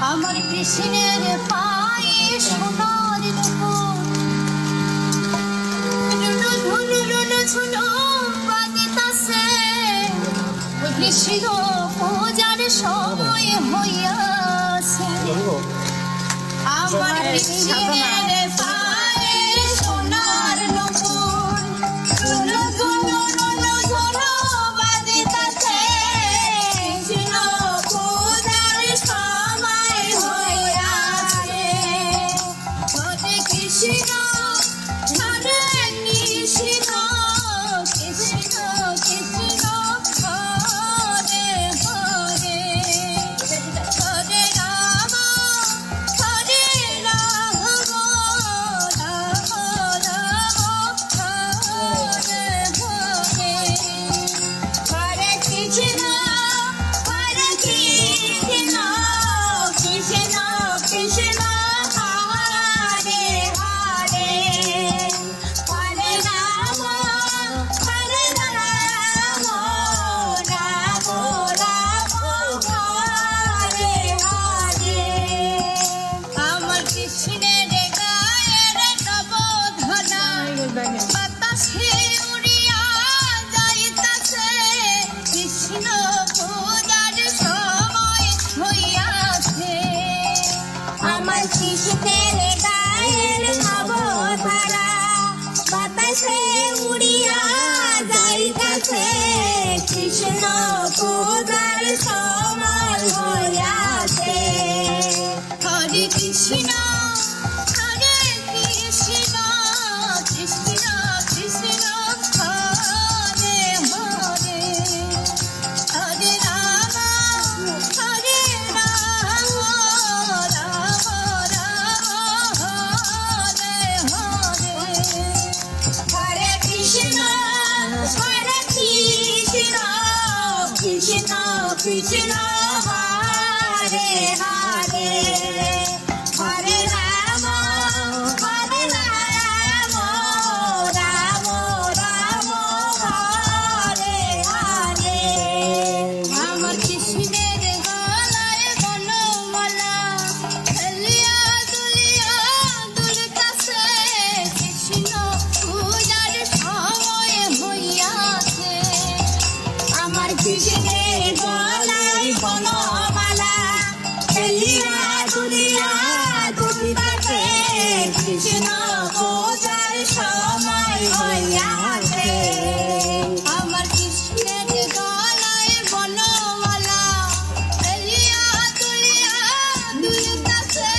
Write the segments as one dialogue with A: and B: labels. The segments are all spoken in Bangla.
A: আমার কৃষ্ণের পায়ে সোনার নুপুর রুনু ধুনু রুনু ঝুনু বাজিতাছে কৃষ্ণ পূজার সময় হইয়াছে আমার কৃষ্ণের পায়ে সোনার নুপুর রুনু ধুনু রুনু ঝুনু বাজিতাছে কৃষ্ণ পূজার সময় হইয়াছে হরে কৃষ্ণ হরে কৃষ্ণ কৃষ্ণ কৃষ্ণ হরে হরে হরে রাম হরে রাম রাম রাম হরে হরে হরে কৃষ্ণ কৃষ্ণ কৃষ্ণ হরে হরে হরে রাম রাম রাম হরে হরে আমার কৃষ্ণের গায়ের নবধনা বাতাসে উড়িয়া যাইতাছে কৃষ্ণ পূজার সময় হইয়াছে আমার কৃষ্ণের গায়ের নবধনা বাতাসে উড়িয়া যাইতাছে কৃষ্ণ পূজার সময় হইয়াছে হরে কৃষ্ণ হরে কৃষ্ণ কৃষ্ণ কৃষ্ণ হরে হরে হরে রাম রাম রাম হরে হরে হরে কৃষ্ণ কৃষ্ণ কৃষ্ণ হরে হরে হরে রাম রাম রাম হরে হরে আমার কৃষ্ণের গলায় বনমালা খেলিয়া দুলিয়া দুলতাছে কৃষ্ণ পূজার সময় হইয়াছে আমার কৃষ্ণের গলায় বনমালা খেলিয়া দুলিয়া দুলতাছে কৃষ্ণ পূজার সময় হইয়াছে আমার কৃষ্ণের গলায় বনমালা খেলিয়া দুলিয়া দুলতাছে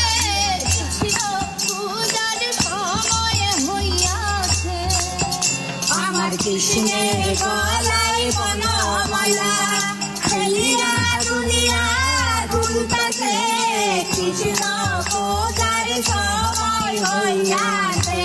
A: কৃষ্ণ পূজার সময় হইয়াছে আমার কৃষ্ণের গলায় বনমালা খেলিয়া দুলিয়া দুলতাছে কৃষ্ণ পূজার সময় হইয়াছে।